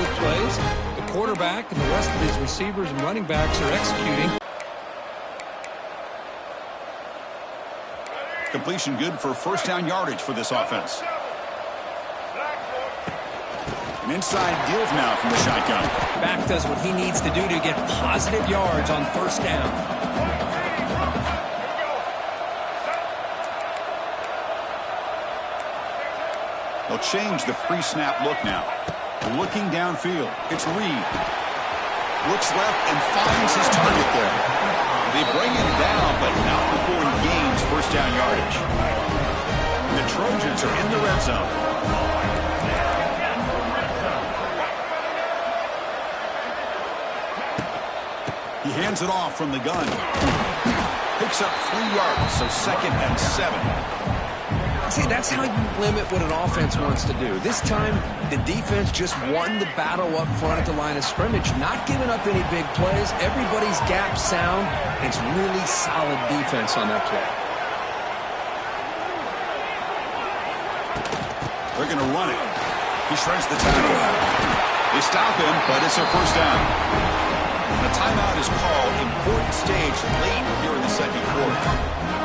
good plays. The quarterback and the rest of his receivers and running backs are executing. Completion good for first down yardage for this offense. An inside give now from the shotgun. Back does what he needs to do to get positive yards on first down. They'll change the pre-snap look now. Looking downfield. It's Reed. Looks left and finds his target there. They bring him down, but not before he gains first down yardage. The Trojans are in the red zone. He hands it off from the gun. Picks up 3 yards, so 2nd and 7. See, that's how you limit what an offense wants to do. This time, the defense just won the battle up front at the line of scrimmage, not giving up any big plays. Everybody's gap sound. It's really solid defense on that play. They're going to run it. He shreds the tackle. They stop him, but it's a first down. The timeout is called. Important stage late here in the second quarter.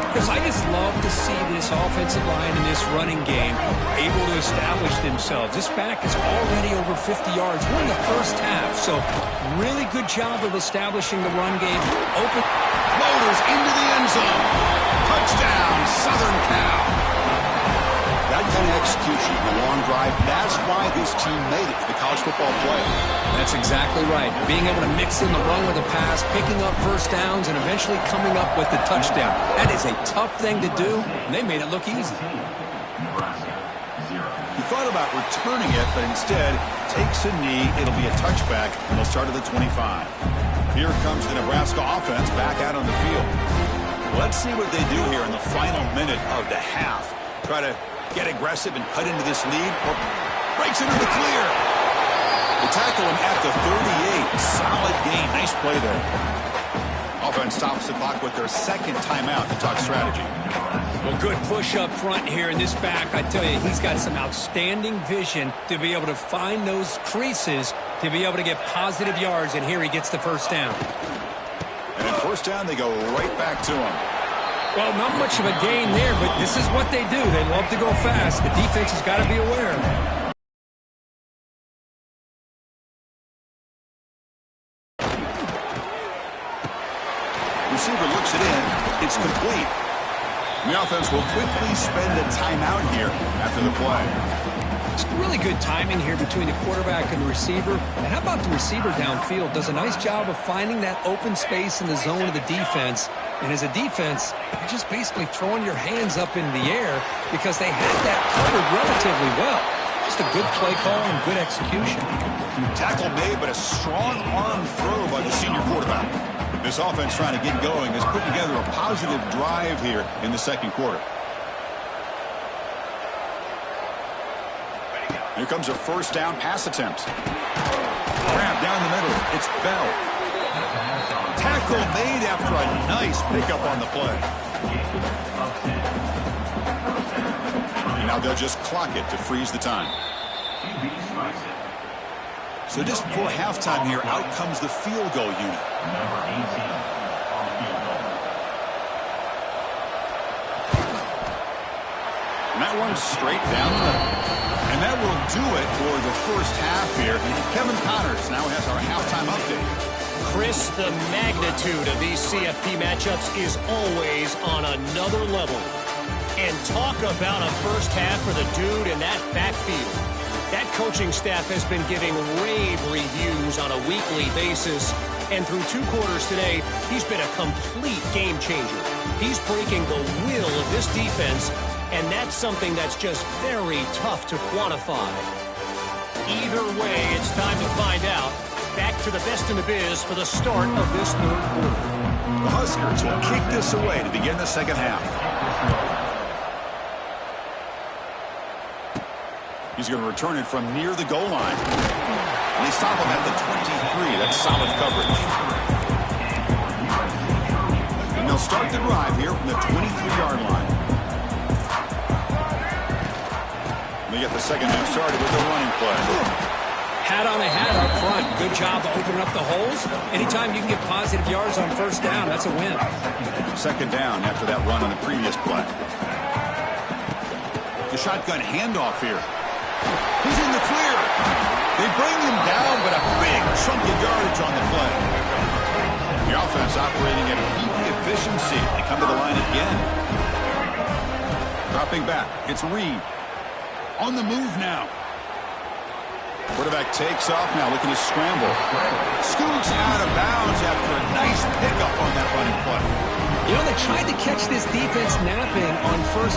Because I just love to see this offensive line and this running game able to establish themselves. This back is already over 50 yards. We're in the first half, so really good job of establishing the run game. Open floaters into the end zone. Touchdown, Southern Cal. That kind of execution, the long drive, that's why this team made it to the college football playoff. That's exactly right. Being able to mix in the run with the pass, picking up first downs, and eventually coming up with the touchdown. That is a tough thing to do, and they made it look easy. He thought about returning it, but instead takes a knee. It'll be a touchback, and they'll start at the 25. Here comes the Nebraska offense back out on the field. Let's see what they do here in the final minute of the half. Try to get aggressive and cut into this lead, or breaks into the clear. They tackle him at the 38. Solid gain. Nice play there. Offense stops the clock with their second timeout to talk strategy. Well, good push up front here in this back. I tell you, he's got some outstanding vision to be able to find those creases, to be able to get positive yards, and here he gets the first down. And at first down, they go right back to him. Well, not much of a gain there, but this is what they do. They love to go fast. The defense has got to be aware. Receiver looks it in. It's complete. The offense will quickly spend a timeout here after the play. It's really good timing here between the quarterback and the receiver. And how about the receiver downfield? Does a nice job of finding that open space in the zone of the defense. And as a defense, you're just basically throwing your hands up in the air because they had that covered relatively well. Just a good play call and good execution. Tackle made, but a strong arm throw by the senior quarterback. This offense trying to get going has put together a positive drive here in the second quarter. Here comes a first down pass attempt. Grab down the middle. It's Bell. Tackle made after a nice pickup on the play. And now they'll just clock it to freeze the time. So just before halftime here, out comes the field goal unit. And that one's straight down the middle. And that will do it for the first half here. Kevin Connors now has our halftime update. Chris, the magnitude of these CFP matchups is always on another level. And talk about a first half for the dude in that backfield. That coaching staff has been giving rave reviews on a weekly basis. And through 2 quarters today, he's been a complete game changer. He's breaking the will of this defense, and that's something that's just very tough to quantify. Either way, it's time to find out. Back to the best in the biz for the start of this third quarter. The Huskers will kick this away to begin the second half. He's going to return it from near the goal line. And they stop him at the 23. That's solid coverage. And they'll start the drive here from the 23-yard line. They get the second half started with a running play. Hat on a hat Good job of opening up the holes. Anytime you can get positive yards on first down, that's a win. Second down after that run on the previous play. The shotgun handoff here. He's in the clear. They bring him down, but a big chunk of yardage on the play. The offense operating at peak efficiency. They come to the line again. Dropping back. It's Reed. On the move now. Quarterback takes off now, looking to scramble. Scoots out of bounds after a nice pickup on that running play. You know, they tried to catch this defense napping on first and